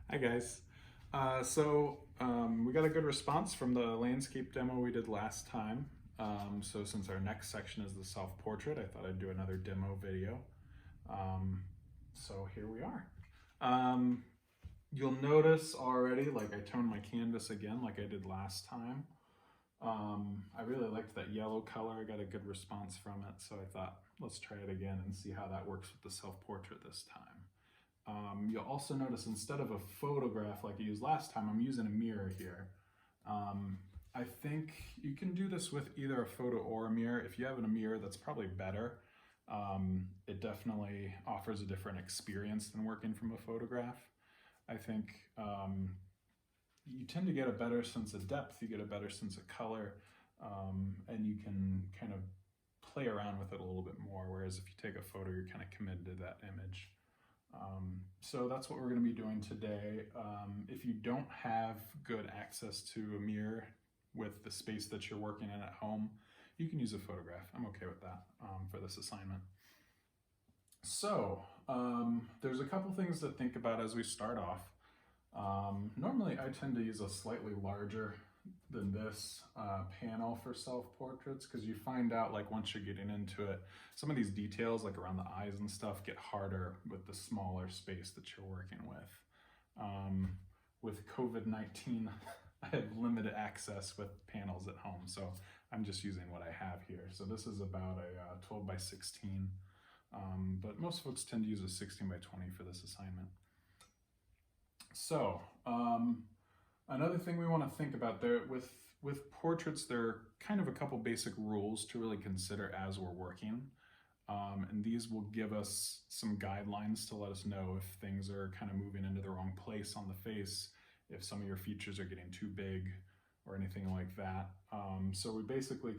Hi guys. We got a good response from the landscape demo we did last time. So since our next section is the self-portrait, I thought I'd do another demo video. So here we are. Um, you'll notice already, like I toned my canvas again like I did last time. I really liked that yellow color. I got a good response from it, so I thought let's try it again and see how that works with the self-portrait this time. You'll also notice instead of a photograph like I used last time, I'm using a mirror here. I think you can do this with either a photo or a mirror. If you have a mirror, that's probably better. It definitely offers a different experience than working from a photograph. I think you tend to get a better sense of depth, you get a better sense of color, and you can kind of play around with it a little bit more, whereas if you take a photo, you're kind of committed to that image. So that's what we're going to be doing today. If you don't have good access to a mirror with the space that you're working in at home, you can use a photograph. I'm okay with that for this assignment. So there's a couple things to think about as we start off. Normally I tend to use a slightly larger than this panel for self-portraits, because you find out, like, once you're getting into it, some of these details like around the eyes and stuff get harder with the smaller space that you're working with. With COVID-19 I have limited access with panels at home, so I'm just using what I have here. So this is about a 12 by 16, but most folks tend to use a 16 by 20 for this assignment. So another thing we want to think about there with portraits, there are kind of a couple basic rules to really consider as we're working. And these will give us some guidelines to let us know if things are kind of moving into the wrong place on the face, if some of your features are getting too big or anything like that. So we basically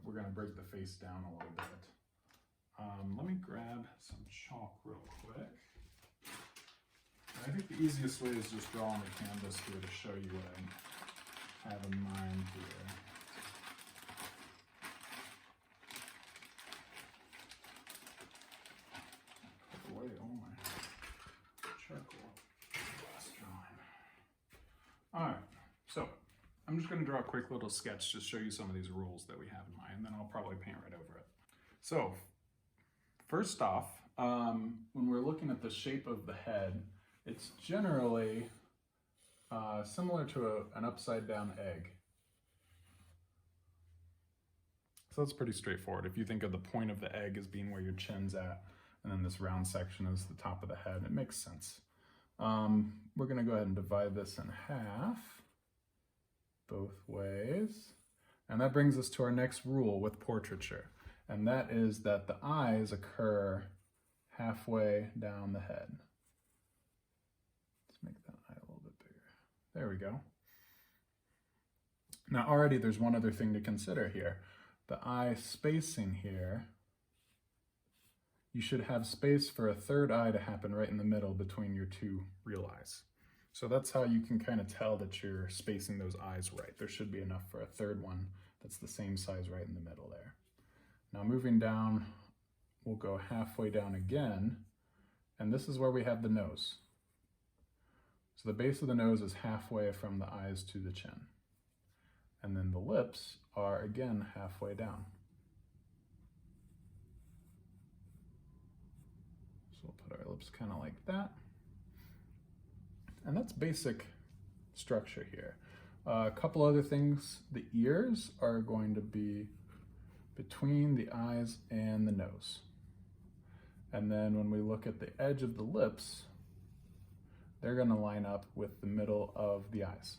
we're going to break the face down a little bit. Let me grab some chalk real quick. I think the easiest way is just draw on the canvas here to show you what I have in mind here. Put away all my charcoal last drawing. Alright, so I'm just going to draw a quick little sketch to show you some of these rules that we have in mind, and then I'll probably paint right over it. So first off, when we're looking at the shape of the head, it's generally similar to an upside down egg. So that's pretty straightforward. If you think of the point of the egg as being where your chin's at, and then this round section is the top of the head, it makes sense. We're going to go ahead and divide this in half, both ways. And that brings us to our next rule with portraiture, and that is that the eyes occur halfway down the head. Let's make that eye a little bit bigger. There we go. Now already there's one other thing to consider here. The eye spacing here, you should have space for a third eye to happen right in the middle between your two real eyes. So that's how you can kind of tell that you're spacing those eyes right. There should be enough for a third one that's the same size right in the middle there. Now moving down, we'll go halfway down again, and this is where we have the nose. So the base of the nose is halfway from the eyes to the chin. And then the lips are again halfway down. So we'll put our lips kind of like that. And that's basic structure here. A couple other things. The ears are going to be between the eyes and the nose. And then when we look at the edge of the lips, they're going to line up with the middle of the eyes.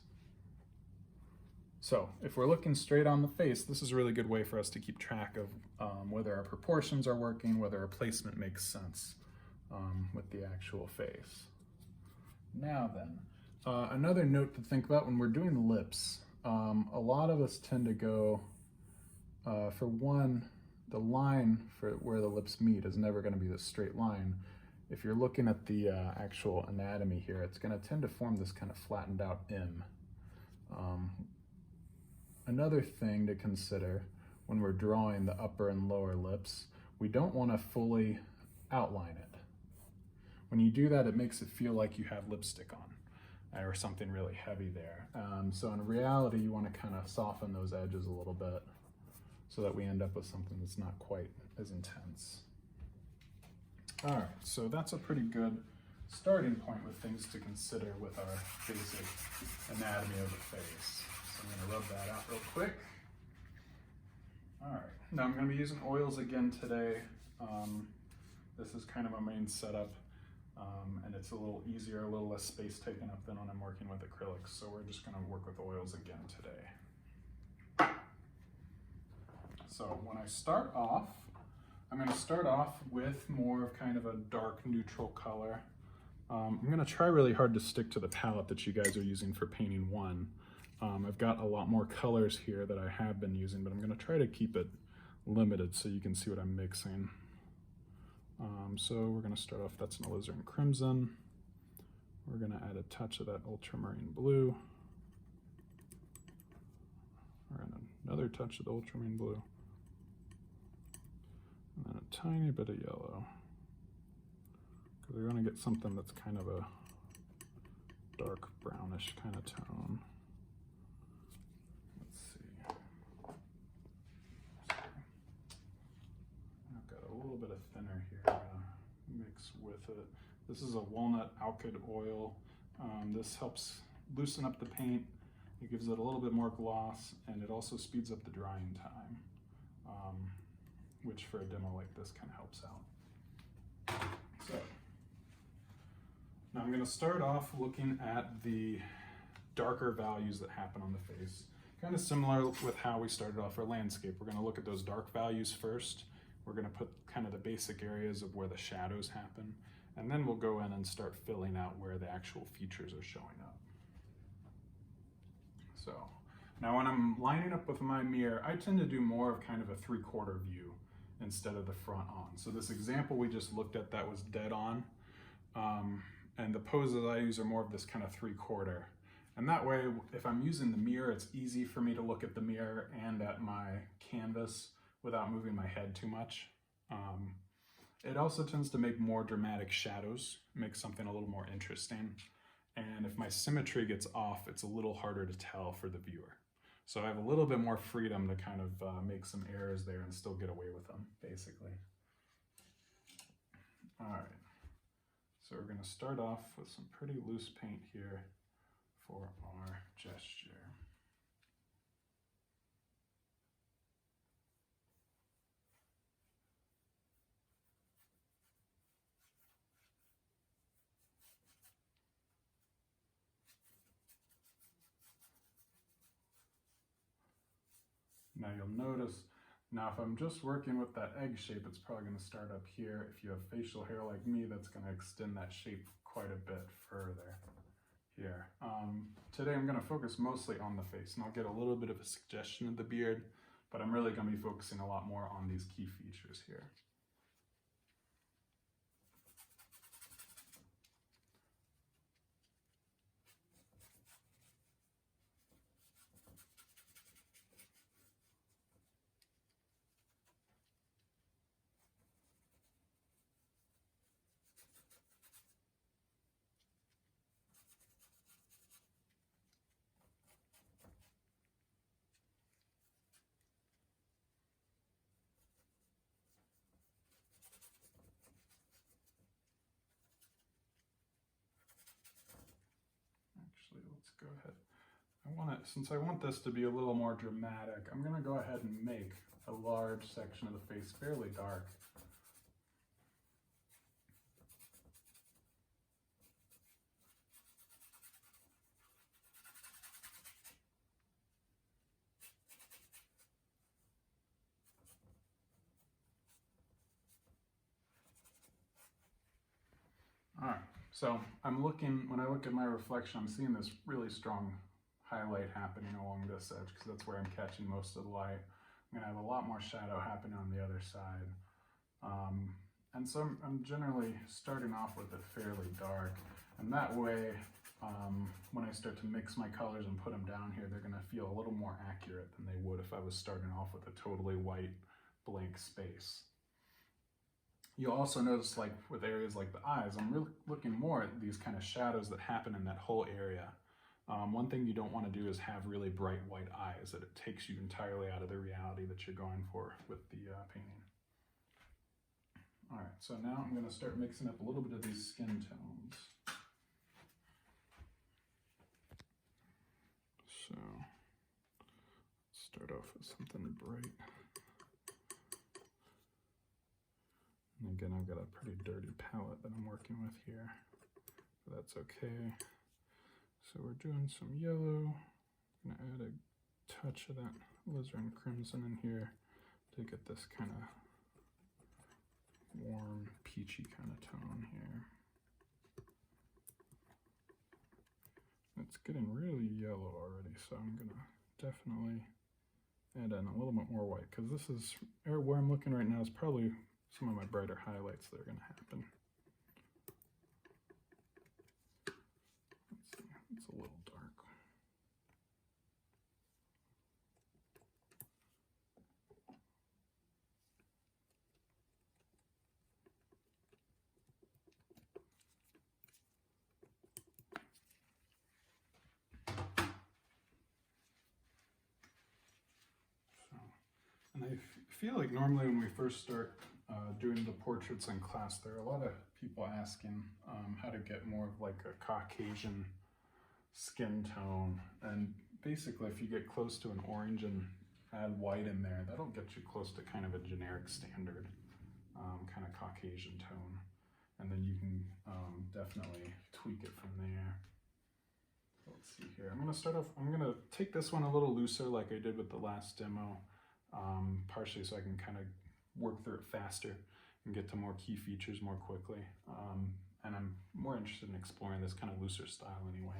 So if we're looking straight on the face, this is a really good way for us to keep track of whether our proportions are working, whether our placement makes sense with the actual face. Now then, another note to think about when we're doing lips, a lot of us tend to go, for one, the line for where the lips meet is never going to be this straight line. If you're looking at the actual anatomy here, it's going to tend to form this kind of flattened out M. Another thing to consider when we're drawing the upper and lower lips, we don't want to fully outline it. When you do that, it makes it feel like you have lipstick on. or something really heavy there. So in reality, you want to kind of soften those edges a little bit so that we end up with something that's not quite as intense. All right, so that's a pretty good starting point with things to consider with our basic anatomy of the face. So I'm gonna rub that out real quick. All right, now I'm gonna be using oils again today. This is kind of my main setup, and it's a little easier, a little less space taken up than when I'm working with acrylics. So we're just gonna work with oils again today. So when I start off, I'm gonna start off with more of kind of a dark neutral color. I'm gonna try really hard to stick to the palette that you guys are using for painting one. I've got a lot more colors here that I have been using, but I'm gonna try to keep it limited so you can see what I'm mixing. So we're gonna start off, that's an alizarin crimson. We're gonna add a touch of that ultramarine blue. And another touch of the ultramarine blue. And then a tiny bit of yellow. Because we're gonna get something that's kind of a dark brownish kind of tone. Let's see. I've got a little bit of thinner here. I'm gonna mix with it. This is a walnut alkyd oil. This helps loosen up the paint. It gives it a little bit more gloss, and it also speeds up the drying time, which for a demo like this kind of helps out. So now I'm going to start off looking at the darker values that happen on the face. Kind of similar with how we started off our landscape. We're going to look at those dark values first. We're going to put kind of the basic areas of where the shadows happen, and then we'll go in and start filling out where the actual features are showing up. So now when I'm lining up with my mirror, I tend to do more of kind of a 3/4 view instead of the front on. So this example we just looked at, that was dead on. And the poses I use are more of this kind of 3/4. And that way, if I'm using the mirror, it's easy for me to look at the mirror and at my canvas without moving my head too much. It also tends to make more dramatic shadows, makes something a little more interesting. And if my symmetry gets off, it's a little harder to tell for the viewer. So I have a little bit more freedom to kind of make some errors there and still get away with them, basically. All right, so we're gonna start off with some pretty loose paint here for our gesture. Now you'll notice, now if I'm just working with that egg shape, it's probably gonna start up here. If you have facial hair like me, that's gonna extend that shape quite a bit further here. Today I'm gonna focus mostly on the face, and I'll get a little bit of a suggestion of the beard, but I'm really gonna be focusing a lot more on these key features here. Actually, let's go ahead. Since I want this to be a little more dramatic, I'm gonna go ahead and make a large section of the face fairly dark. All right, so when I look at my reflection, I'm seeing this really strong highlight happening along this edge because that's where I'm catching most of the light. I'm gonna have a lot more shadow happening on the other side. And so I'm generally starting off with it fairly dark. And that way, when I start to mix my colors and put them down here, they're gonna feel a little more accurate than they would if I was starting off with a totally white blank space. You'll also notice, like with areas like the eyes, I'm really looking more at these kind of shadows that happen in that whole area. One thing you don't want to do is have really bright white eyes, that it takes you entirely out of the reality that you're going for with the painting. All right, so now I'm going to start mixing up a little bit of these skin tones. So, start off with something bright. And again, I've got a pretty dirty palette that I'm working with here, but that's okay. So we're doing some yellow. I'm gonna add a touch of that alizarin crimson in here to get this kind of warm, peachy kind of tone here. It's getting really yellow already, so I'm gonna definitely add in a little bit more white, because this is where I'm looking right now is probably some of my brighter highlights that are going to happen. Let's see, it's a little dark. So, and I feel like normally when we first start doing the portraits in class, there are a lot of people asking how to get more of like a Caucasian skin tone, and basically if you get close to an orange and add white in there, that'll get you close to kind of a generic standard kind of Caucasian tone, and then you can definitely tweak it from there. Let's see here, I'm gonna take this one a little looser like I did with the last demo, partially so I can kind of work through it faster and get to more key features more quickly. And I'm more interested in exploring this kind of looser style anyway.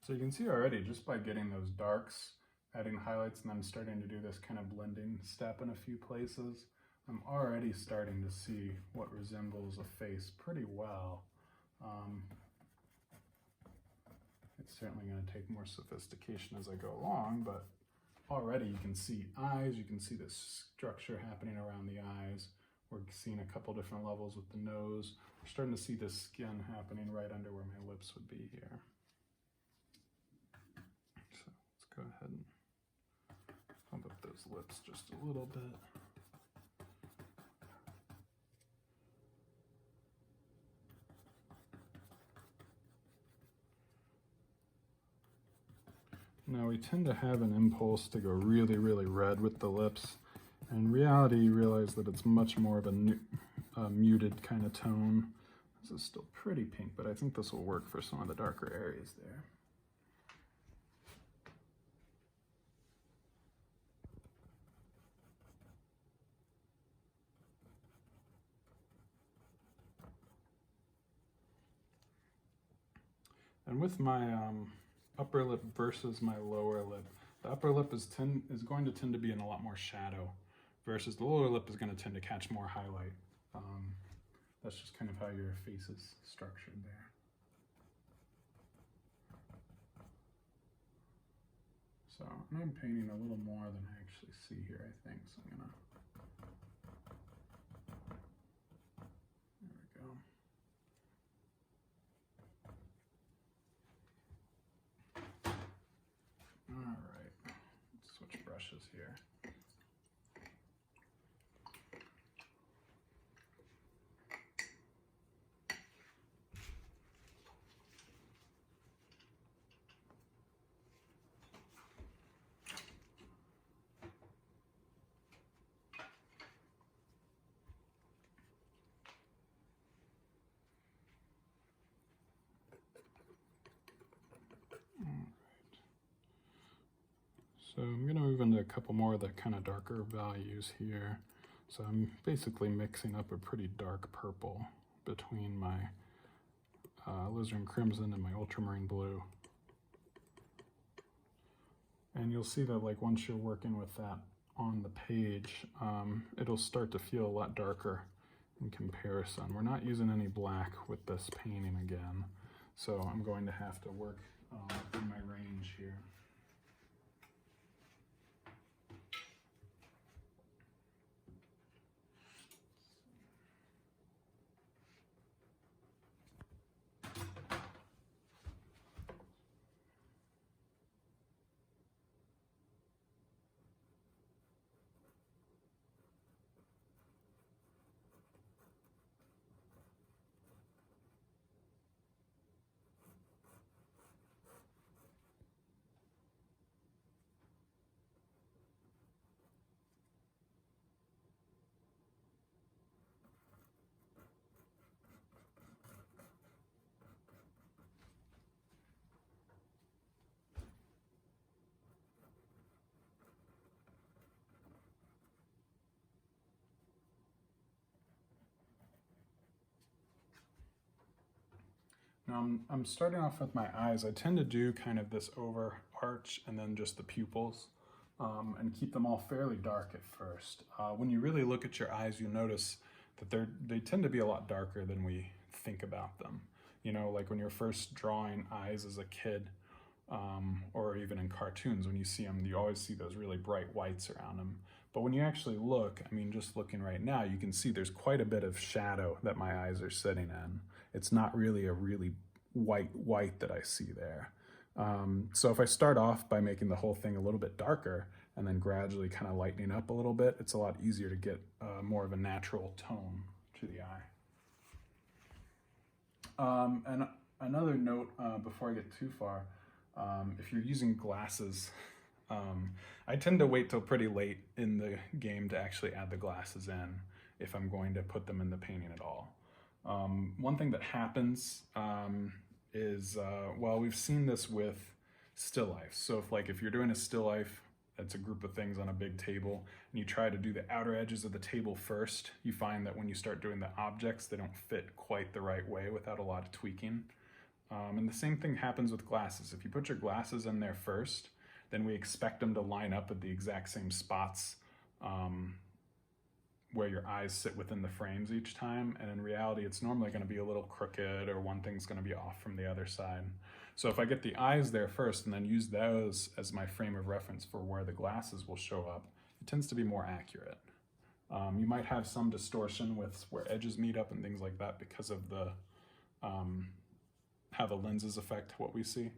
So you can see already, just by getting those darks, adding highlights, and then starting to do this kind of blending step in a few places, I'm already starting to see what resembles a face pretty well. It's certainly going to take more sophistication as I go along, but already you can see eyes, you can see the structure happening around the eyes. We're seeing a couple different levels with the nose. We're starting to see the skin happening right under where my lips would be here. So let's go ahead and pump up those lips just a little bit. Now we tend to have an impulse to go really, really red with the lips. In reality, you realize that it's much more of a muted kind of tone. This is still pretty pink, but I think this will work for some of the darker areas there. And with my upper lip versus my lower lip, the upper lip is going to tend to be in a lot more shadow, versus the lower lip is going to tend to catch more highlight. That's just kind of how your face is structured there. So, and I'm painting a little more than I actually see here, I think. So I'm gonna, there we go. All right, let's switch brushes here. So I'm going to move into a couple more of the kind of darker values here. So I'm basically mixing up a pretty dark purple between my alizarin crimson and my ultramarine blue. And you'll see that like once you're working with that on the page, it'll start to feel a lot darker in comparison. We're not using any black with this painting again, so I'm going to have to work in my range here. Now I'm starting off with my eyes. I tend to do kind of this over arch and then just the pupils and keep them all fairly dark at first. When you really look at your eyes, you notice that they tend to be a lot darker than we think about them. You know, like when you're first drawing eyes as a kid, or even in cartoons, when you see them, you always see those really bright whites around them. But when you actually look, I mean, just looking right now, you can see there's quite a bit of shadow that my eyes are sitting in. It's not really a really white that I see there. So if I start off by making the whole thing a little bit darker and then gradually kind of lightening up a little bit, it's a lot easier to get more of a natural tone to the eye. And another note before I get too far, if you're using glasses, I tend to wait till pretty late in the game to actually add the glasses in if I'm going to put them in the painting at all. One thing that happens is, well, we've seen this with still life. So if you're doing a still life, it's a group of things on a big table, and you try to do the outer edges of the table first, you find that when you start doing the objects, they don't fit quite the right way without a lot of tweaking. And the same thing happens with glasses. If you put your glasses in there first, then we expect them to line up at the exact same spots where your eyes sit within the frames each time. And in reality, it's normally going to be a little crooked, or one thing's going to be off from the other side. So if I get the eyes there first and then use those as my frame of reference for where the glasses will show up, it tends to be more accurate. You might have some distortion with where edges meet up and things like that because of the how the lenses affect what we see.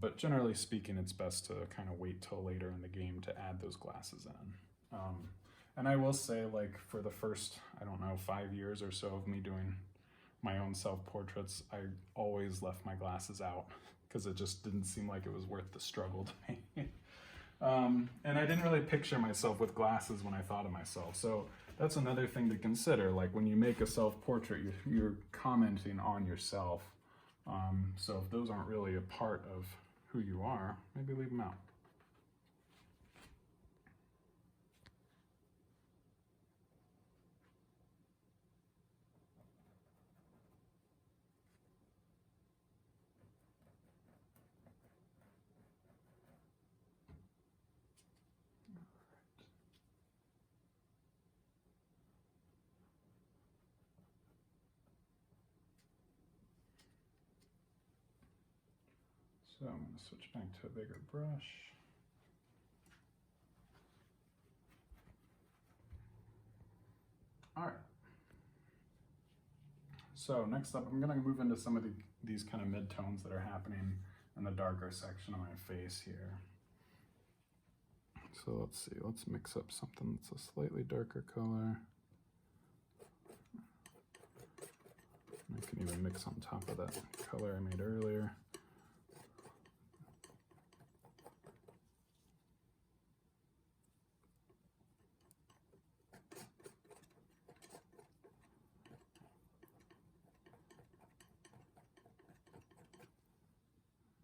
But generally speaking, it's best to kind of wait till later in the game to add those glasses in. And I will say, like, for the first, I don't know, 5 years or so of me doing my own self-portraits, I always left my glasses out because it just didn't seem like it was worth the struggle to me. And I didn't really picture myself with glasses when I thought of myself. So that's another thing to consider. Like, when you make a self-portrait, you're commenting on yourself. So if those aren't really a part of who you are, maybe leave them out. So I'm going to switch back to a bigger brush. All right. So next up, I'm gonna move into some of these kind of mid-tones that are happening in the darker section of my face here. So let's see, let's mix up something that's a slightly darker color. I can even mix on top of that color I made earlier.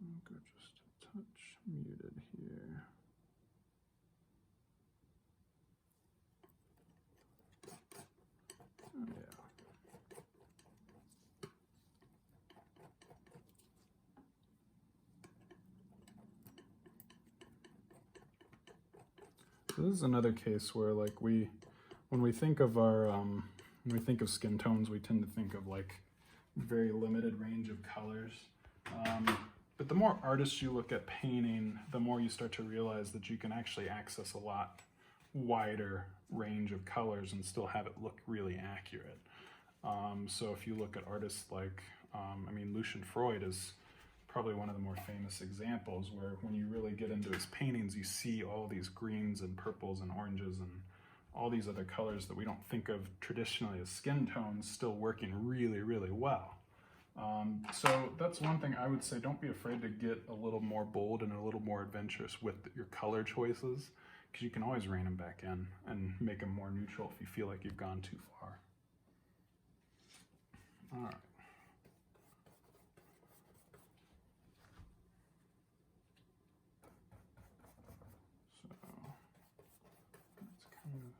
I'll go just a touch muted here. Oh, yeah. So this is another case where, like, when we think of our when we think of skin tones, we tend to think of like very limited range of colors. But the more artists you look at painting, the more you start to realize that you can actually access a lot wider range of colors and still have it look really accurate. So if you look at artists like, I mean, Lucian Freud is probably one of the more famous examples where when you really get into his paintings, you see all these greens and purples and oranges and all these other colors that we don't think of traditionally as skin tones still working really, really well. So that's one thing I would say, don't be afraid to get a little more bold and a little more adventurous with your color choices, because you can always rein them back in and make them more neutral if you feel like you've gone too far. All right. So that's kind of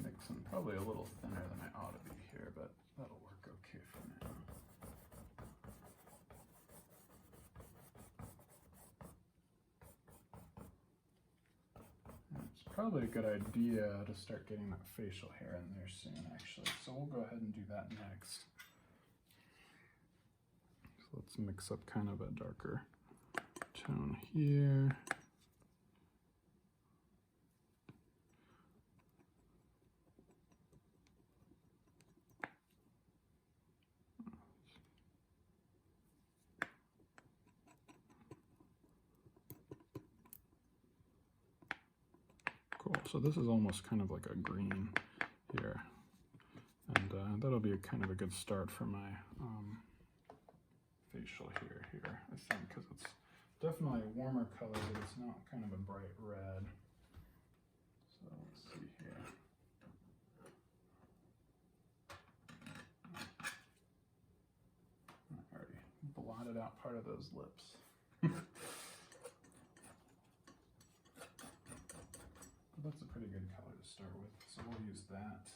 mixing probably a little thinner than I ought to be here, but that'll work okay for now. It's probably a good idea to start getting that facial hair in there soon, actually. So we'll go ahead and do that next. So let's mix up kind of a darker tone here. Cool, so this is almost kind of like a green here. And that'll be a kind of a good start for my facial hair here, I think, because it's definitely a warmer color, but it's not kind of a bright red. So let's see here. I already blotted out part of those lips. But that's a pretty good color to start with, so we'll use that.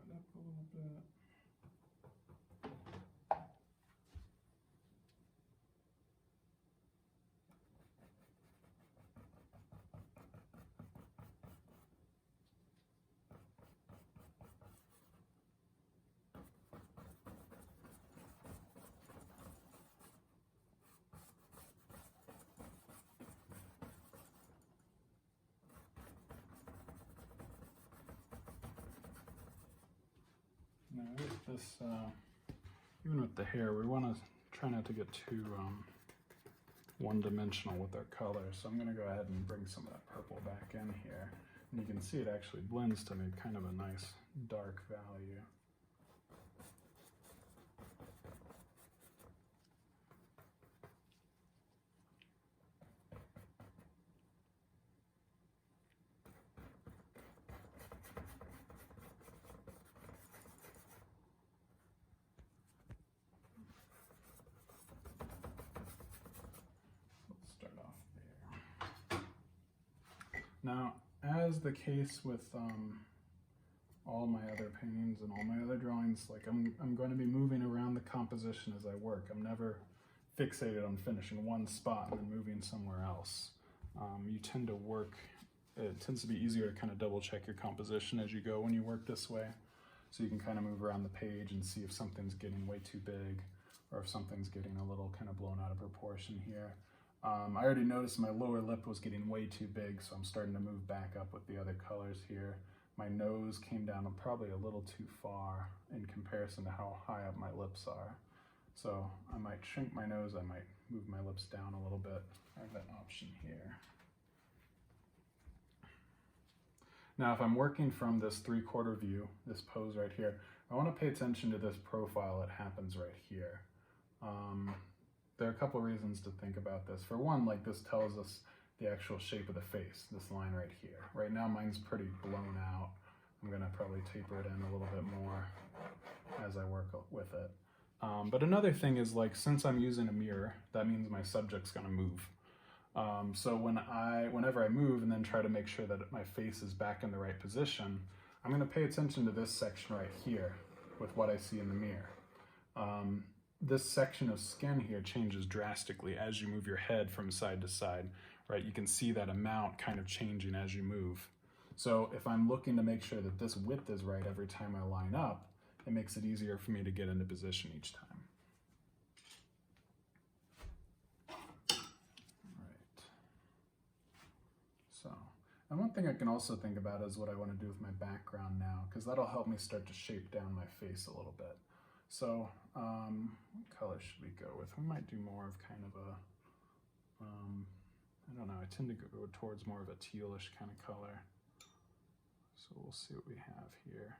Lighten it up a little bit. Now with this, even with the hair, we want to try not to get too one-dimensional with our color. So I'm going to go ahead and bring some of that purple back in here. And you can see it actually blends to make kind of a nice dark value. Now, as the case with all my other paintings and all my other drawings, like I'm going to be moving around the composition as I work. I'm never fixated on finishing one spot and then moving somewhere else. You tend to work, it tends to be easier to kind of double check your composition as you go when you work this way. So you can kind of move around the page and see if something's getting way too big or if something's getting a little kind of blown out of proportion here. I already noticed my lower lip was getting way too big, so I'm starting to move back up with the other colors here. My nose came down probably a little too far in comparison to how high up my lips are. So I might shrink my nose, I might move my lips down a little bit. I have that option here. Now, if I'm working from this 3/4 view, this pose right here, I want to pay attention to this profile that happens right here. There are a couple reasons to think about this. For one, like this tells us the actual shape of the face, this line right here. Right now mine's pretty blown out. I'm gonna probably taper it in a little bit more as I work with it. But another thing is, like, since I'm using a mirror, that means my subject's gonna move. So whenever I move and then try to make sure that my face is back in the right position, I'm gonna pay attention to this section right here with what I see in the mirror. This section of skin here changes drastically as you move your head from side to side, right? You can see that amount kind of changing as you move. So if I'm looking to make sure that this width is right every time I line up, it makes it easier for me to get into position each time. Right. So, and one thing I can also think about is what I want to do with my background now, because that'll help me start to shape down my face a little bit. So, what color should we go with? We might do more of kind of a, I don't know, I tend to go towards more of a tealish kind of color. So we'll see what we have here.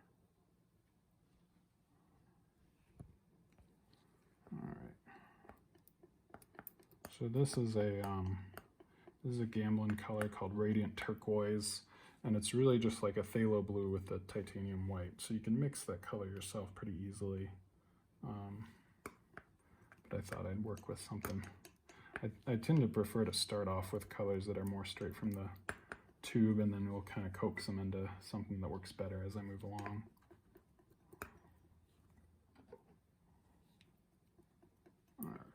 All right. So this is a gambling color called Radiant Turquoise, and it's really just like a phthalo blue with the titanium white. So you can mix that color yourself pretty easily. But I thought I'd work with something. I tend to prefer to start off with colors that are more straight from the tube, and then we'll kind of coax them into something that works better as I move along. All right.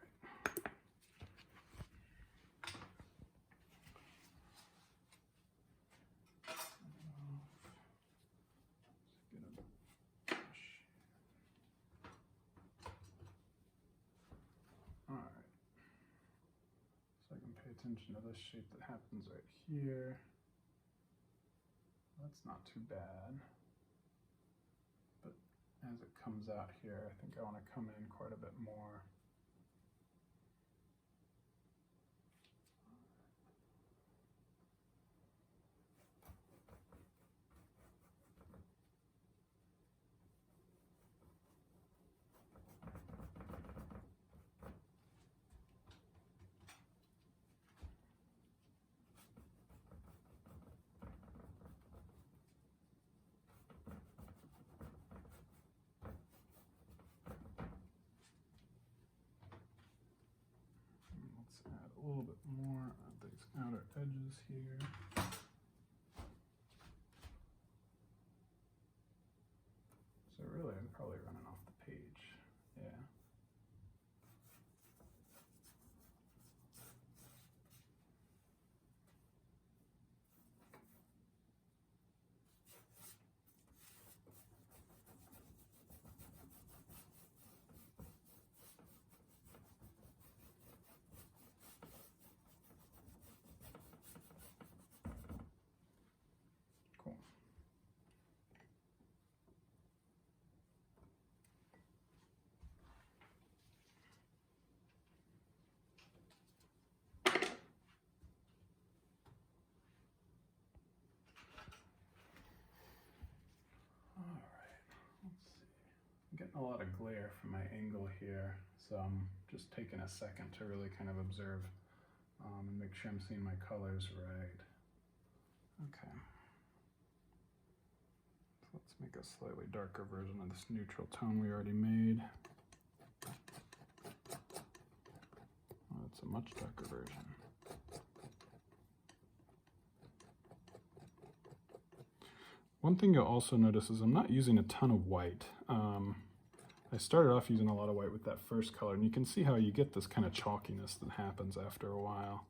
Attention to this shape that happens right here. That's not too bad. But as it comes out here, I think I want to come in quite a bit more. A little bit more of these outer edges here. So really, I'm probably running off the page. Yeah. I'm getting a lot of glare from my angle here, so I'm just taking a second to really kind of observe and make sure I'm seeing my colors right. Okay. So let's make a slightly darker version of this neutral tone we already made. Oh, it's a much darker version. One thing you'll also notice is I'm not using a ton of white. I started off using a lot of white with that first color, and you can see how you get this kind of chalkiness that happens after a while.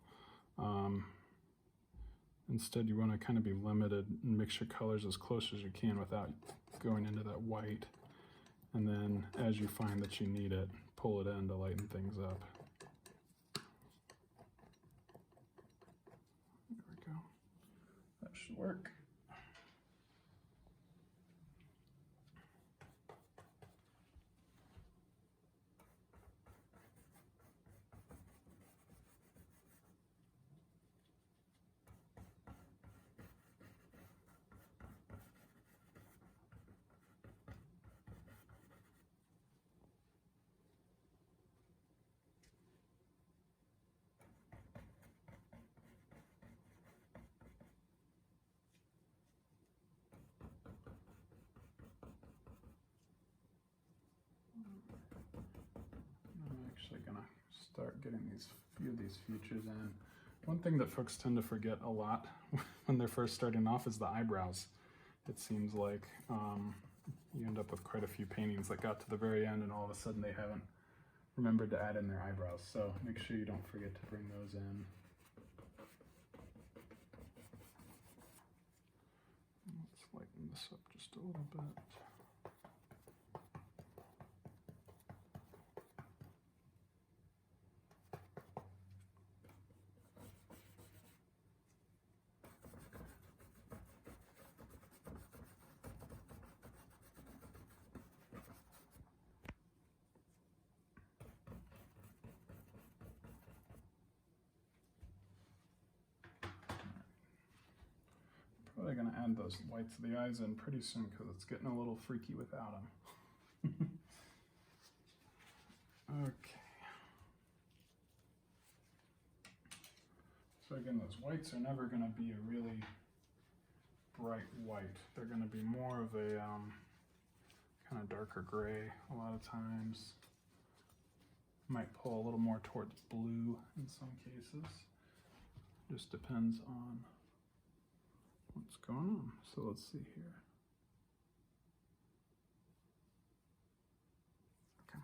Instead, you want to kind of be limited and mix your colors as close as you can without going into that white. And then as you find that you need it, pull it in to lighten things up. There we go. That should work. I'm actually gonna start getting few of these features in. One thing that folks tend to forget a lot when they're first starting off is the eyebrows. It seems like you end up with quite a few paintings that got to the very end and all of a sudden they haven't remembered to add in their eyebrows. So make sure you don't forget to bring those in. Let's lighten this up just a little bit. Probably going to add those whites of the eyes in pretty soon because it's getting a little freaky without them. Okay. So again, those whites are never going to be a really bright white. They're going to be more of a kind of darker gray a lot of times. Might pull a little more towards blue in some cases. Just depends on what's going on. So let's see here. Okay.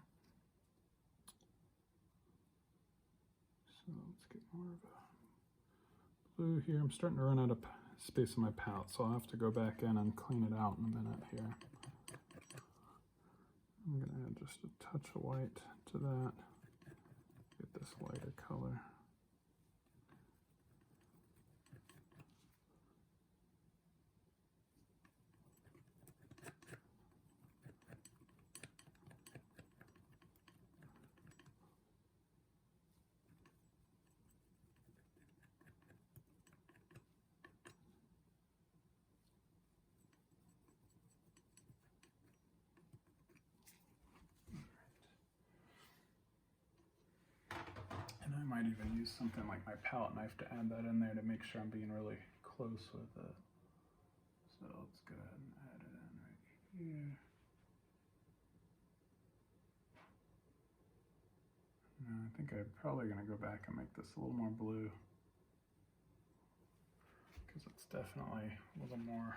So let's get more of a blue here. I'm starting to run out of space in my palette, so I'll have to go back in and clean it out in a minute here. I'm going to add just a touch of white to that. Get this lighter color. And I might even use something like my palette knife to add that in there to make sure I'm being really close with it. So let's go ahead and add it in right here. Now, I think I'm probably going to go back and make this a little more blue because it's definitely a little more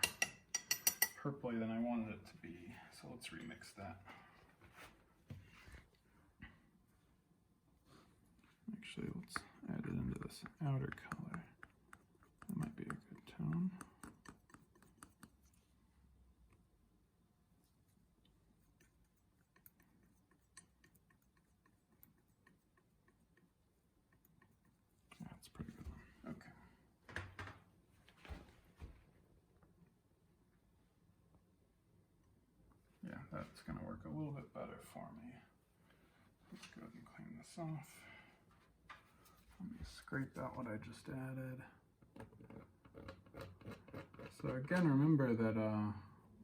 purpley than I wanted it to be. So let's remix that. Actually, let's add it into this outer color. That might be a good tone. That's a pretty good one. Okay. Yeah, that's going to work a little bit better for me. Let's go ahead and clean this off. Let me scrape out what I just added. So again, remember that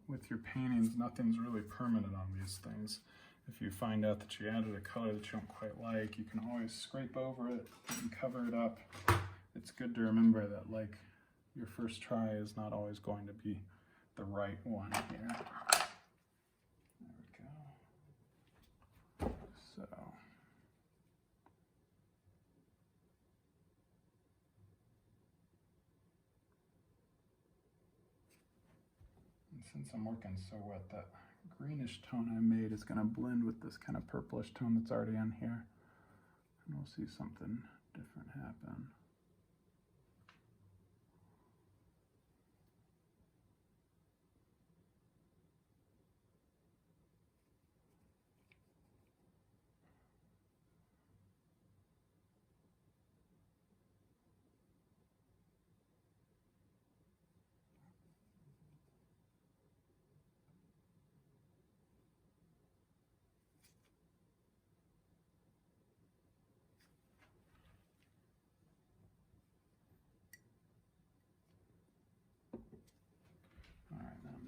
with your paintings, nothing's really permanent on these things. If you find out that you added a color that you don't quite like, you can always scrape over it and cover it up. It's good to remember that like your first try is not always going to be the right one here. There we go. So. And since I'm working so wet, that greenish tone I made is going to blend with this kind of purplish tone that's already on here. And we'll see something different happen.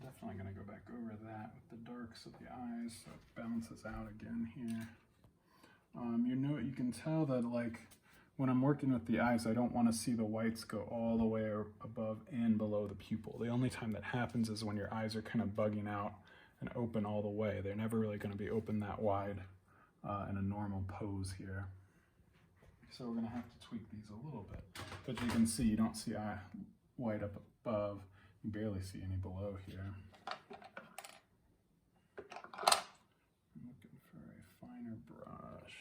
Definitely going to go back over that with the darks of the eyes so it balances out again here. You can tell that like when I'm working with the eyes, I don't want to see the whites go all the way above and below the pupil. The only time that happens is when your eyes are kind of bugging out and open all the way. They're never really going to be open that wide in a normal pose here. So we're going to have to tweak these a little bit. But you can see you don't see white up above. You barely see any below here. I'm looking for a finer brush.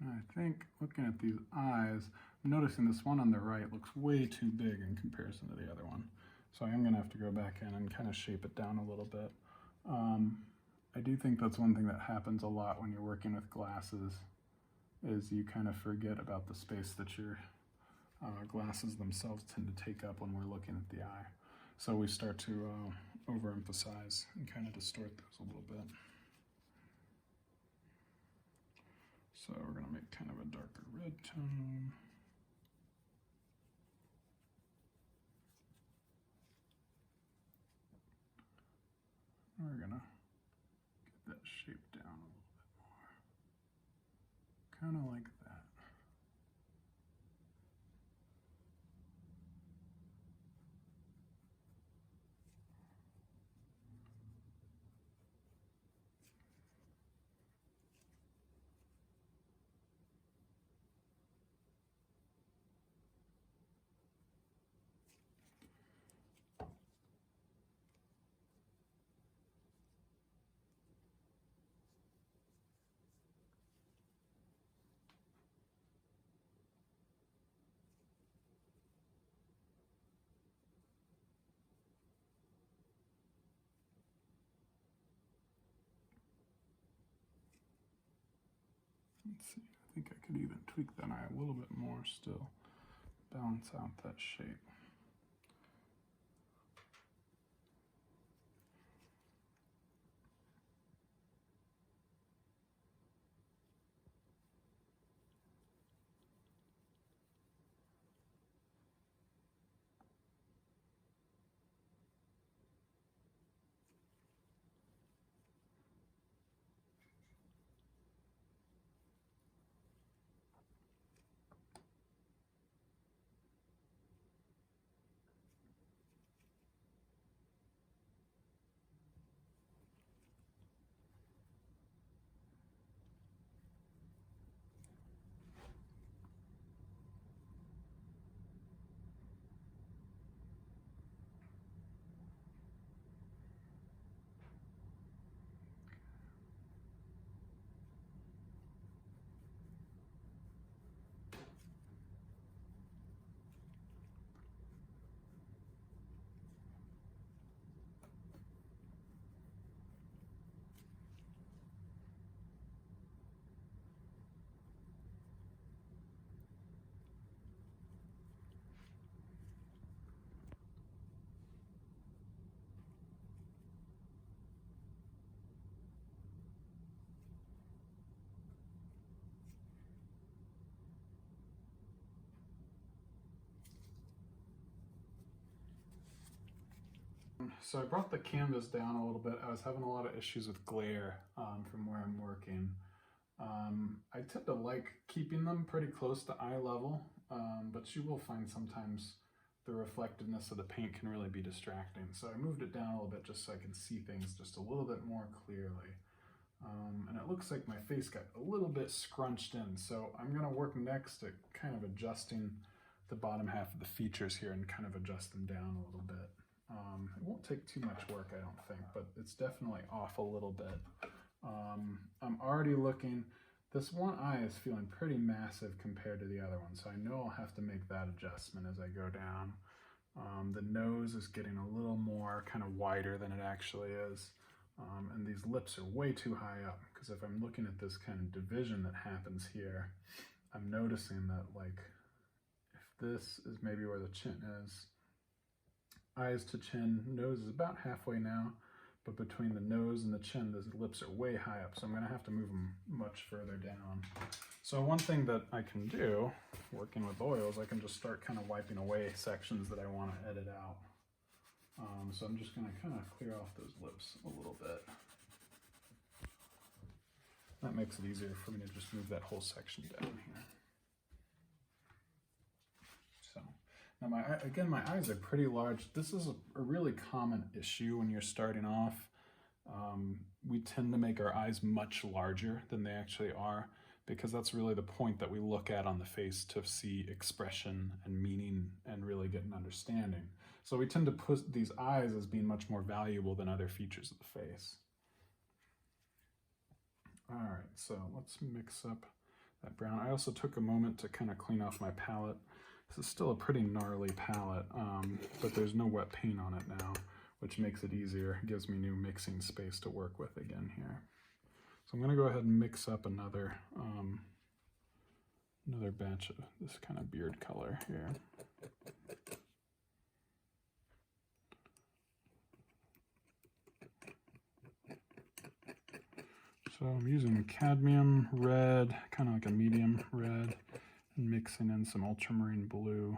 I think looking at these eyes, I'm noticing this one on the right looks way too big in comparison to the other one. So I am going to have to go back in and kind of shape it down a little bit. I do think that's one thing that happens a lot when you're working with glasses, is you kind of forget about the space that your glasses themselves tend to take up when we're looking at the eye. So we start to overemphasize and kind of distort those a little bit. So we're going to make kind of a darker red tone. We're going to get that shape down a little bit more. Kind of like that. Let's see, I think I could even tweak that eye a little bit more still, balance out that shape. So I brought the canvas down a little bit. I was having a lot of issues with glare from where I'm working. I tend to like keeping them pretty close to eye level, but you will find sometimes the reflectiveness of the paint can really be distracting. So I moved it down a little bit just so I can see things just a little bit more clearly. And it looks like my face got a little bit scrunched in, so I'm going to work next at kind of adjusting the bottom half of the features here and kind of adjust them down a little bit. It won't take too much work, I don't think, but it's definitely off a little bit. I'm already looking, this one eye is feeling pretty massive compared to the other one, so I know I'll have to make that adjustment as I go down. The nose is getting a little more kind of wider than it actually is. And these lips are way too high up, because if I'm looking at this kind of division that happens here, I'm noticing that, like, if this is maybe where the chin is, eyes to chin, nose is about halfway now, but between the nose and the chin, the lips are way high up, so I'm going to have to move them much further down. So one thing that I can do, working with oils, I can just start kind of wiping away sections that I want to edit out. So I'm just going to kind of clear off those lips a little bit. That makes it easier for me to just move that whole section down here. So now my eyes are pretty large. This is a really common issue when you're starting off. We tend to make our eyes much larger than they actually are, because that's really the point that we look at on the face to see expression and meaning and really get an understanding. So we tend to put these eyes as being much more valuable than other features of the face. All right, so let's mix up that brown. I also took a moment to kind of clean off my palette. This is still a pretty gnarly palette, but there's no wet paint on it now, which makes it easier. It gives me new mixing space to work with again here. So I'm going to go ahead and mix up another batch of this kind of beard color here. So I'm using cadmium red, kind of like a medium red, and mixing in some ultramarine blue.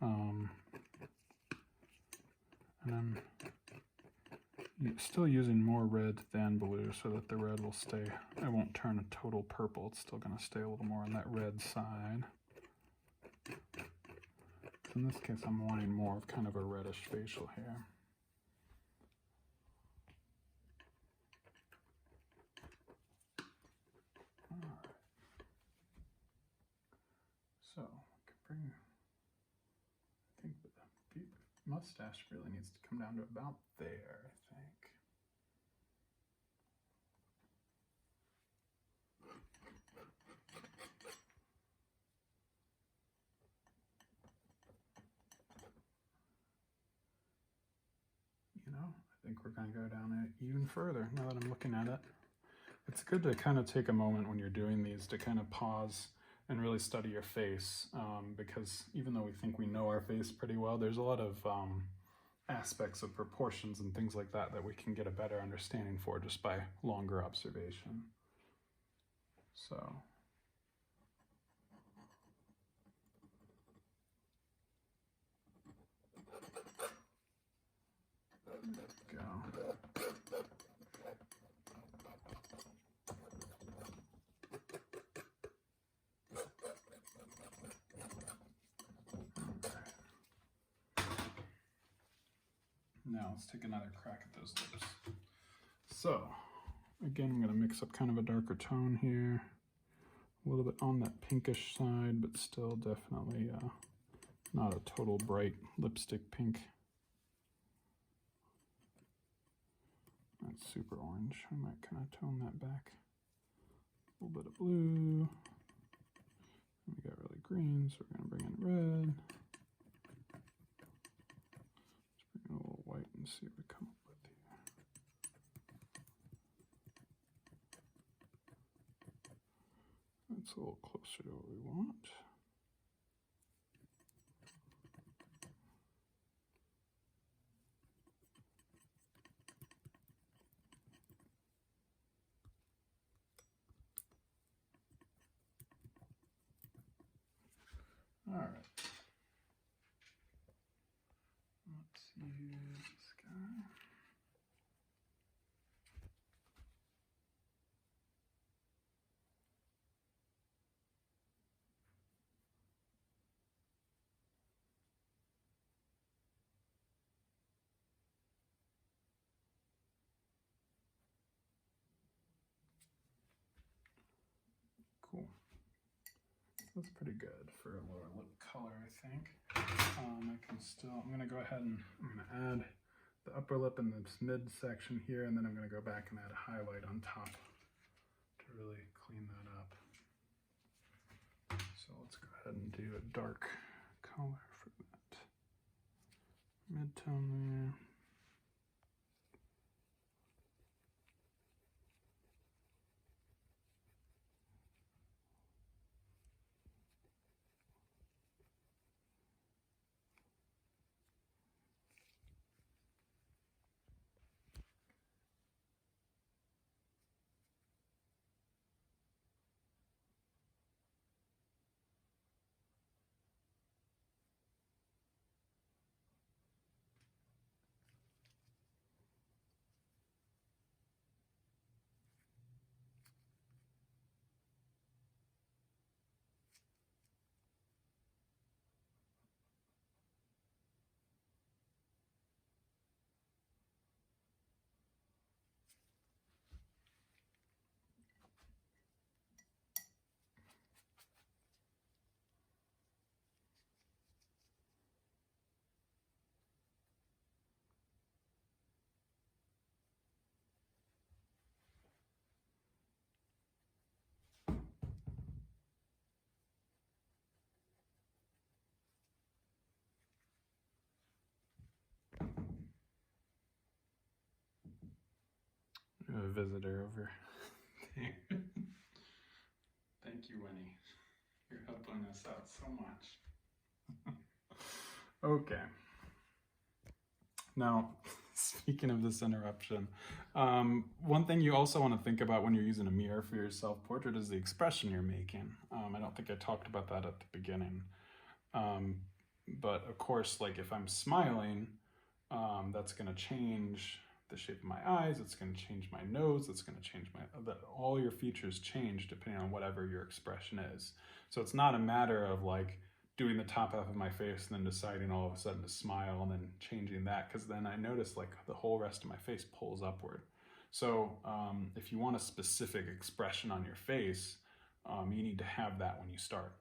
And I'm still using more red than blue so that the red will stay, it won't turn a total purple, it's still going to stay a little more on that red side. In this case, I'm wanting more of kind of a reddish facial here. Alright. So, I could bring, I think the mustache really needs to come down to about there, I think. I think we're going to go down it even further now that I'm looking at it. It's good to kind of take a moment when you're doing these to kind of pause and really study your face, because even though we think we know our face pretty well, there's a lot of aspects of proportions and things like that that we can get a better understanding for just by longer observation. So. Now let's take another crack at those lips. So again, I'm going to mix up kind of a darker tone here, a little bit on that pinkish side, but still definitely not a total bright lipstick pink. That's super orange. I might kind of tone that back. A little bit of blue. We got really green, so we're going to bring in red. Let's bring in a little white and see what we come up with here. That's a little closer to what we want. All right. Let's use That's pretty good for a lower lip color, I think. I'm gonna go ahead and I'm gonna add the upper lip in this midsection here, and then I'm gonna go back and add a highlight on top to really clean that up. So let's go ahead and do a dark color for that mid-tone there. A visitor over there. Thank you, Winnie. You're helping us out so much. Okay. Now, speaking of this interruption, one thing you also want to think about when you're using a mirror for your self-portrait is the expression you're making. I don't think I talked about that at the beginning. But of course, like if I'm smiling, that's going to change the shape of my eyes, it's going to change my nose, it's going to change all your features change depending on whatever your expression is. So it's not a matter of like doing the top half of my face and then deciding all of a sudden to smile and then changing that, because then I notice like the whole rest of my face pulls upward. So if you want a specific expression on your face, you need to have that when you start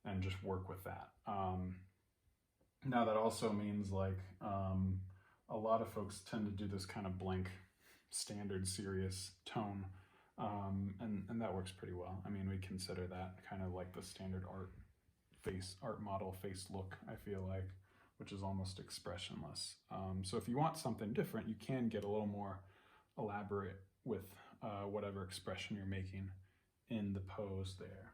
and just work with that. Now that also means like a lot of folks tend to do this kind of blank, standard, serious tone, and that works pretty well. I mean, we consider that kind of like the standard art model face look, I feel like, which is almost expressionless. So if you want something different, you can get a little more elaborate with whatever expression you're making in the pose there.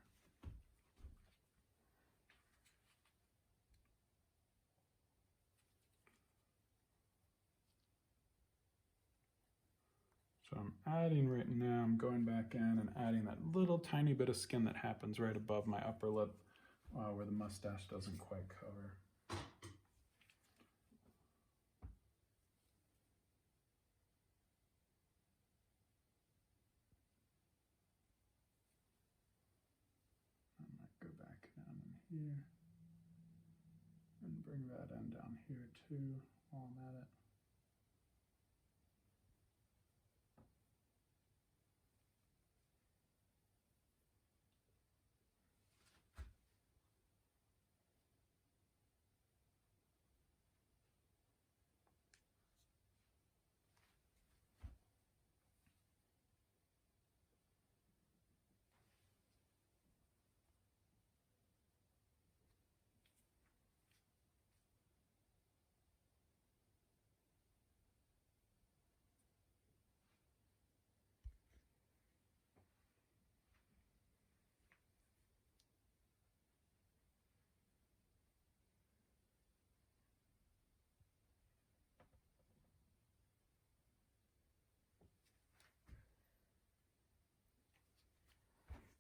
So I'm adding right now, I'm going back in and adding that little tiny bit of skin that happens right above my upper lip where the mustache doesn't quite cover. I might go back down in here and bring that in down here too while I'm at it.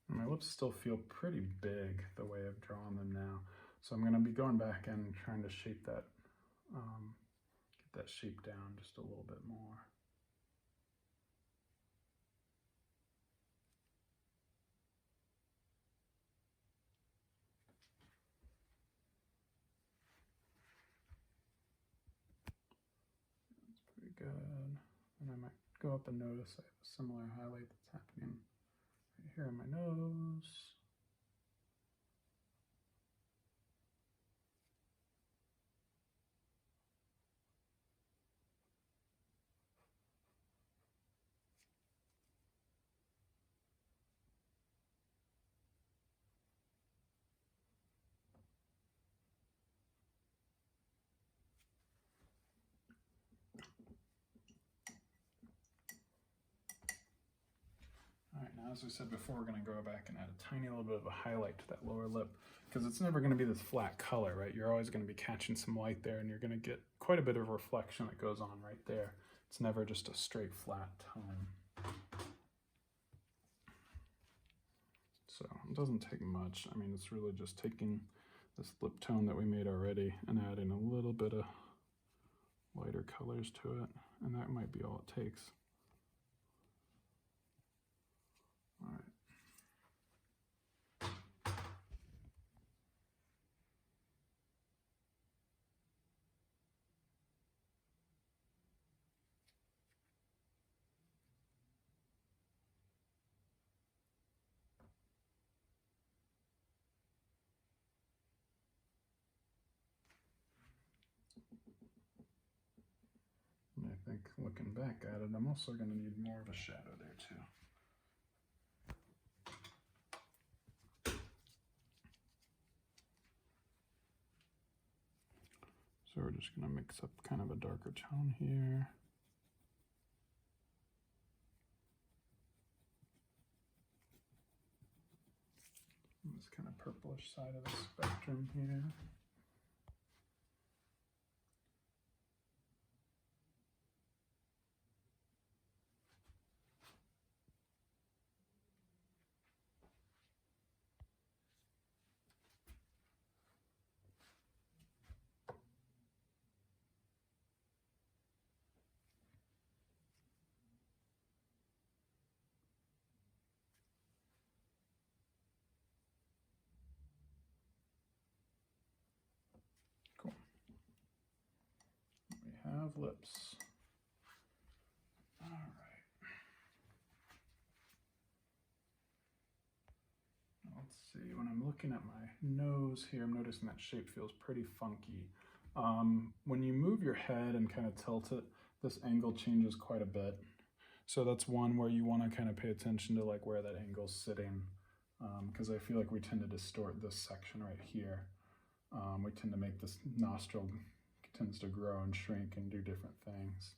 My lips still feel pretty big the way I've drawn them now. So I'm going to be going back and trying to shape that, get that shape down just a little bit more. That's pretty good. And I might go up and notice I have a similar highlight that's happening right here on my nose. as we said before, we're going to go back and add a tiny little bit of a highlight to that lower lip, because it's never going to be this flat color, right? You're always going to be catching some light there, and you're going to get quite a bit of reflection that goes on right there. It's never just a straight flat tone. So it doesn't take much. I mean, it's really just taking this lip tone that we made already and adding a little bit of lighter colors to it, and that might be all it takes. All right. And I think looking back at it, I'm also going to need more of a shadow there too. So we're just going to mix up kind of a darker tone here. This kind of purplish side of the spectrum here. Have lips. All right. Let's see, when I'm looking at my nose here, I'm noticing that shape feels pretty funky. When you move your head and kind of tilt it, this angle changes quite a bit. So that's one where you want to kind of pay attention to like where that angle's sitting, because I feel like we tend to distort this section right here. We tend to make this nostril tends to grow and shrink and do different things.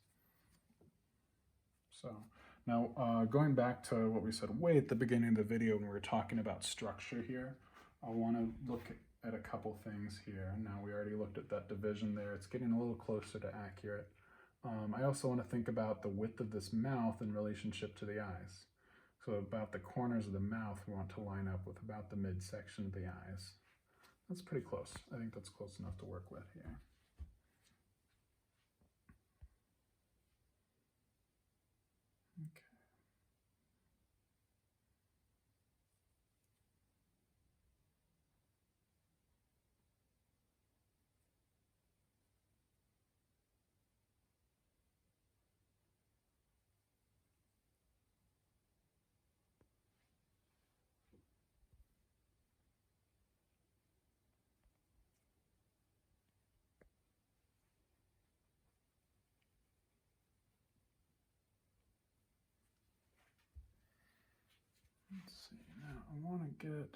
So now going back to what we said way at the beginning of the video when we were talking about structure here, I want to look at a couple things here. Now we already looked at that division there. It's getting a little closer to accurate. I also want to think about the width of this mouth in relationship to the eyes. So about the corners of the mouth we want to line up with about the midsection of the eyes. That's pretty close. I think that's close enough to work with here. Okay. Let's see, now I want to get,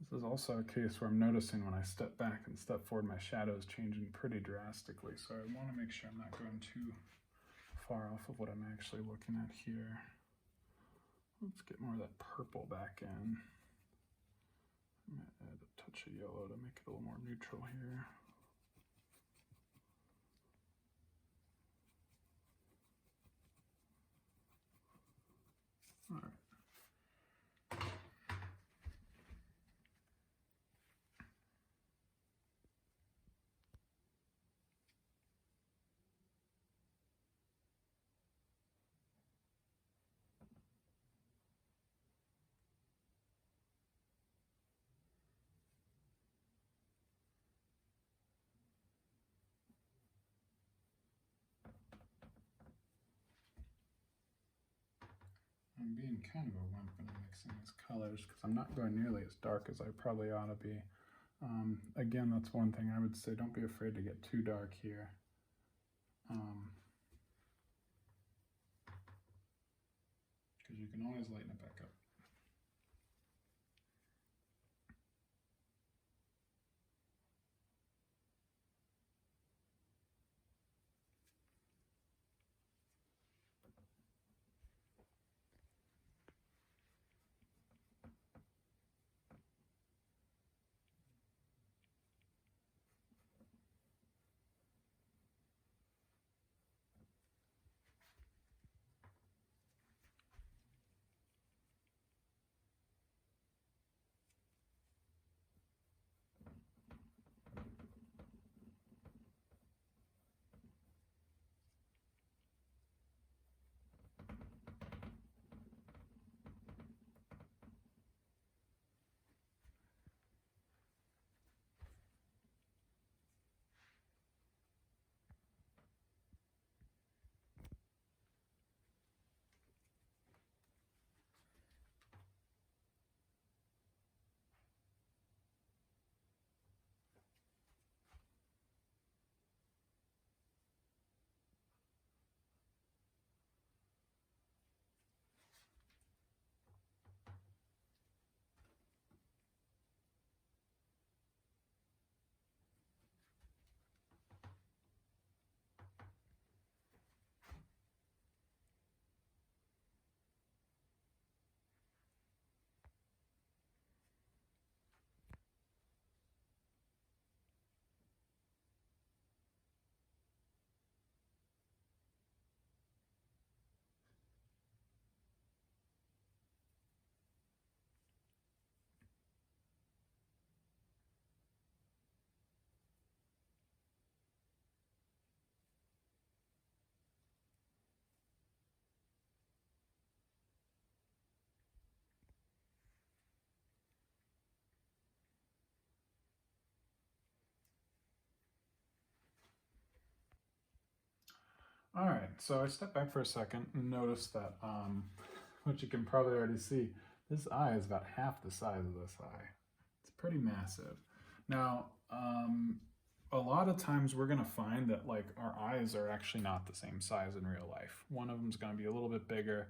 this is also a case where I'm noticing when I step back and step forward, my shadow is changing pretty drastically. So I want to make sure I'm not going too far off of what I'm actually looking at here. Let's get more of that purple back in. I'm going to add a touch of yellow to make it a little more neutral here. All right. I'm being kind of a wimp when I'm mixing these colors because I'm not going nearly as dark as I probably ought to be. Again, that's one thing I would say, don't be afraid to get too dark here. Because you can always lighten it back up. All right, so I stepped back for a second and noticed that, which you can probably already see, this eye is about half the size of this eye. It's pretty massive. Now, a lot of times we're gonna find that like our eyes are actually not the same size in real life. One of them is gonna be a little bit bigger.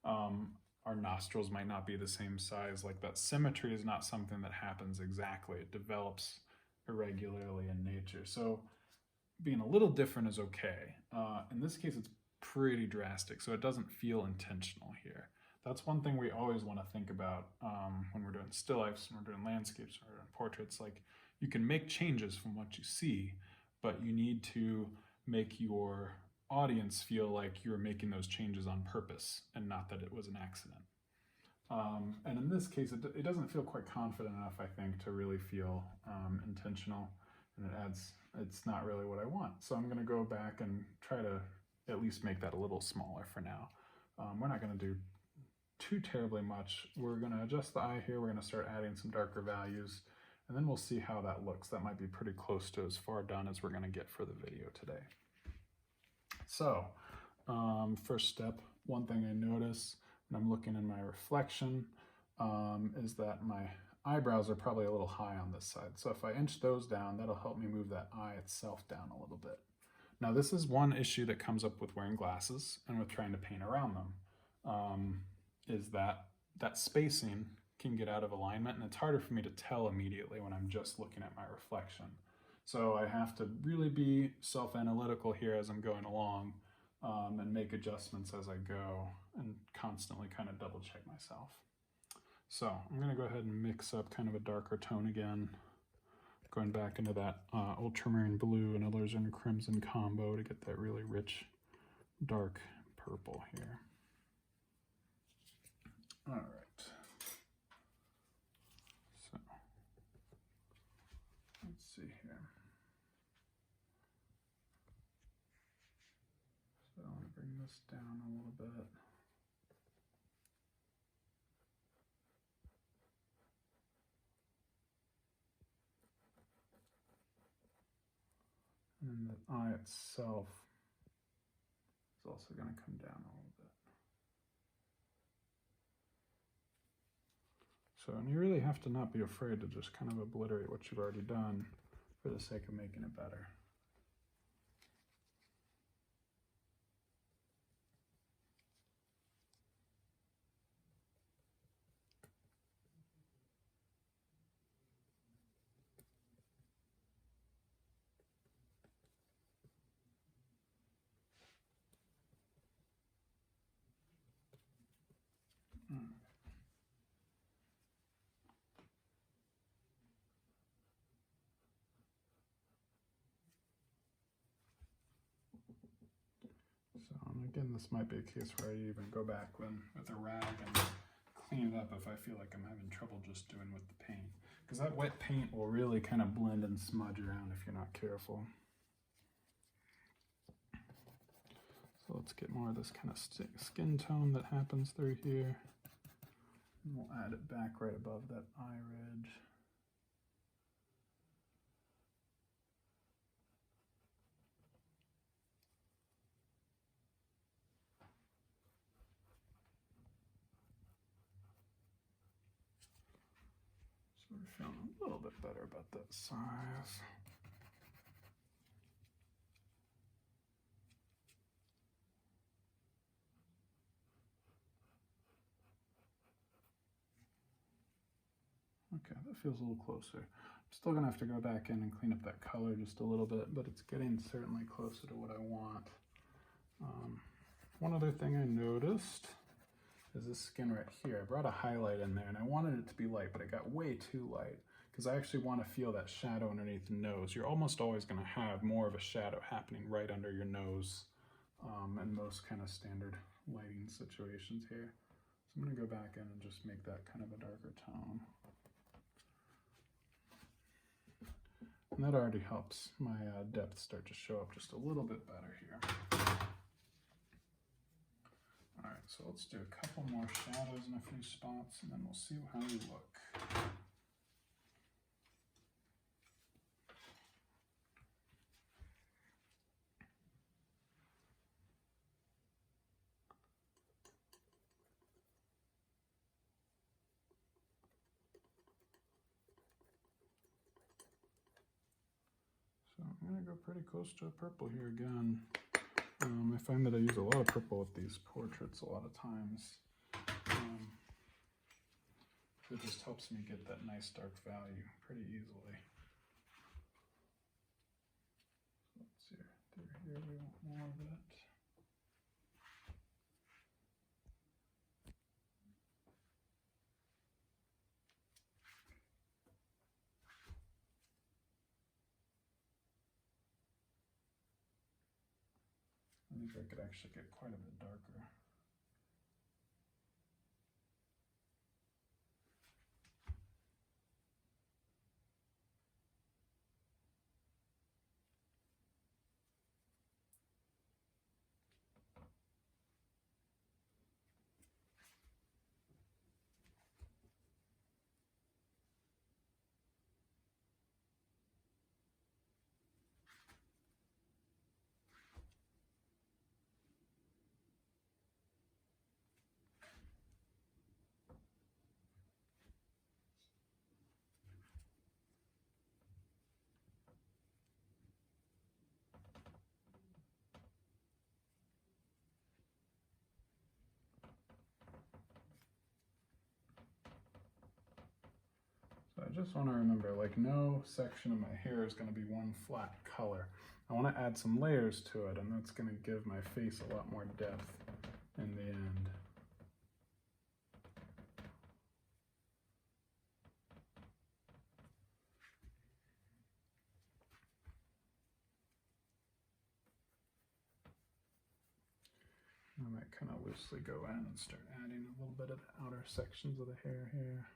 Our nostrils might not be the same size. Like that symmetry is not something that happens exactly. It develops irregularly in nature. So being a little different is okay. In this case, it's pretty drastic, so it doesn't feel intentional here. That's one thing we always want to think about when we're doing still lifes, when we're doing landscapes, when we're doing portraits. Like, you can make changes from what you see, but you need to make your audience feel like you're making those changes on purpose and not that it was an accident. And in this case, it doesn't feel quite confident enough, I think, to really feel intentional, and it's not really what I want. So I'm going to go back and try to at least make that a little smaller for now. We're not going to do too terribly much. We're going to adjust the eye here. We're going to start adding some darker values, and then we'll see how that looks. That might be pretty close to as far done as we're going to get for the video today. So first step, one thing I notice when I'm looking in my reflection is that my eyebrows are probably a little high on this side. So if I inch those down, that'll help me move that eye itself down a little bit. Now this is one issue that comes up with wearing glasses and with trying to paint around them, is that spacing can get out of alignment, and it's harder for me to tell immediately when I'm just looking at my reflection. So I have to really be self-analytical here as I'm going along, and make adjustments as I go and constantly kind of double check myself. So I'm going to go ahead and mix up kind of a darker tone again, going back into that ultramarine blue and alizarin crimson combo to get that really rich dark purple here. All right. So let's see here. So I want to bring this down a little bit. And the eye itself is also going to come down a little bit. So, and you really have to not be afraid to just kind of obliterate what you've already done for the sake of making it better. So, and again, this might be a case where I even go back with a rag and clean it up if I feel like I'm having trouble just doing with the paint. Because that wet paint will really kind of blend and smudge around if you're not careful. So let's get more of this kind of skin tone that happens through here. And we'll add it back right above that eye ridge. So we're feeling a little bit better about that size. Okay, that feels a little closer. I'm still gonna have to go back in and clean up that color just a little bit, but it's getting certainly closer to what I want. One other thing I noticed is this skin right here. I brought a highlight in there and I wanted it to be light, but it got way too light because I actually want to feel that shadow underneath the nose. You're almost always going to have more of a shadow happening right under your nose in most kind of standard lighting situations here. So I'm going to go back in and just make that kind of a darker tone. And that already helps my depth start to show up just a little bit better here. All right, so let's do a couple more shadows in a few spots, and then we'll see how we look. I'm gonna go pretty close to a purple here again. I find that I use a lot of purple with these portraits a lot of times. It just helps me get that nice dark value pretty easily. Let's see, through here we want more of it. I think I could actually get quite a bit darker. So I just want to remember, like, no section of my hair is going to be one flat color. I want to add some layers to it, and that's going to give my face a lot more depth in the end. I might kind of loosely go in and start adding a little bit of the outer sections of the hair here.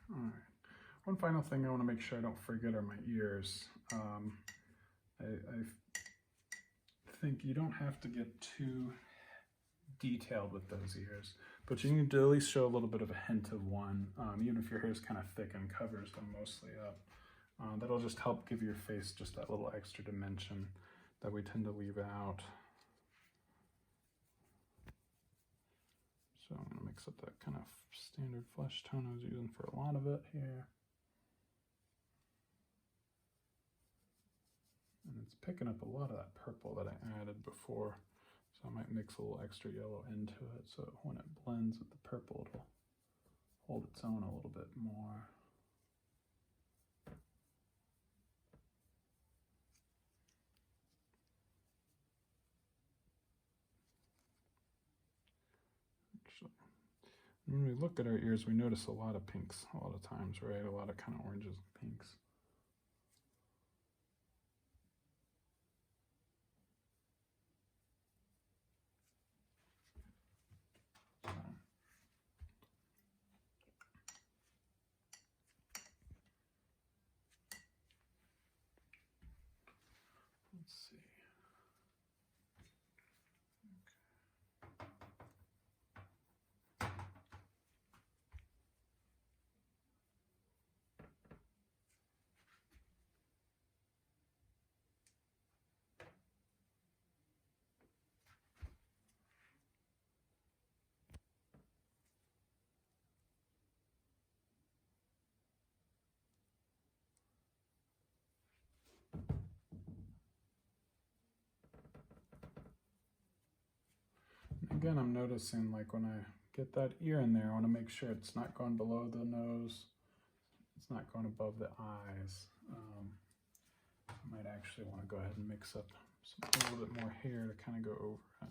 All right. One final thing I want to make sure I don't forget are my ears. I think you don't have to get too detailed with those ears, but you need to at least show a little bit of a hint of one, even if your hair is kind of thick and covers them mostly up. That'll just help give your face just that little extra dimension that we tend to leave out. So I'm going to mix up that kind of standard flesh tone I was using for a lot of it here. And it's picking up a lot of that purple that I added before. So I might mix a little extra yellow into it so when it blends with the purple, it'll hold its own a little bit more. Actually, when we look at our ears, we notice a lot of pinks a lot of times, right? A lot of kind of oranges and pinks. Let's see. again, I'm noticing like when I get that ear in there, I want to make sure it's not going below the nose. It's not going above the eyes. I might actually want to go ahead and mix up a little bit more hair to kind of go over it.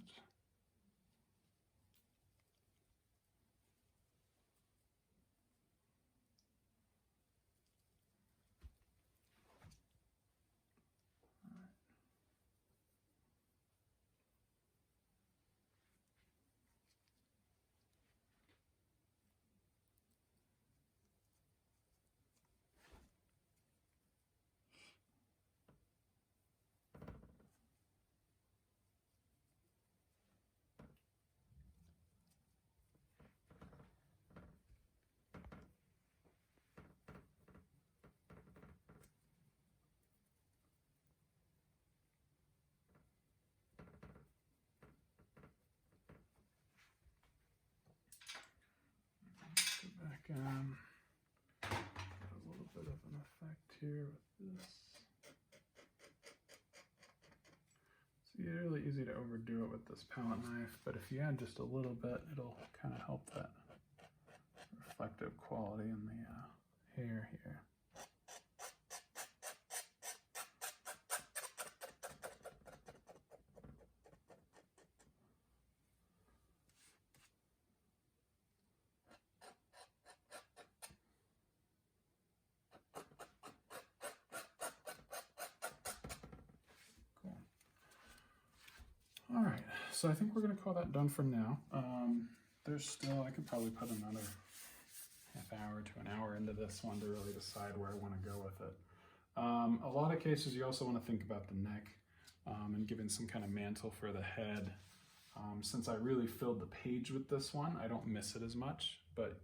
Back in. Got a little bit of an effect here with this. It's really easy to overdo it with this palette knife, but if you add just a little bit, it'll kind of help that reflective quality in the hair here. All right, so I think we're gonna call that done for now. There's still, I could probably put another half hour to an hour into this one to really decide where I wanna go with it. A lot of cases you also wanna think about the neck and giving some kind of mantle for the head. Since I really filled the page with this one, I don't miss it as much, but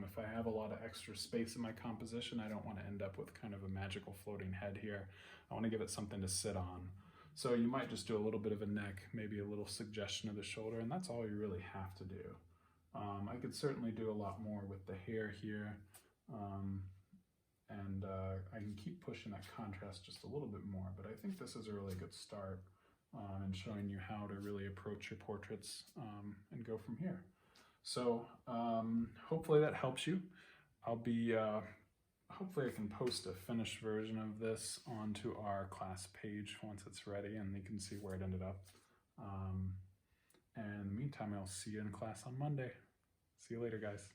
if I have a lot of extra space in my composition, I don't wanna end up with kind of a magical floating head here. I wanna give it something to sit on. So you might just do a little bit of a neck, maybe a little suggestion of the shoulder, and that's all you really have to do. I could certainly do a lot more with the hair here, and I can keep pushing that contrast just a little bit more, but I think this is a really good start in showing you how to really approach your portraits and go from here. So hopefully that helps you. I'll be hopefully I can post a finished version of this onto our class page once it's ready and you can see where it ended up. And in the meantime, I'll see you in class on Monday. See you later, guys.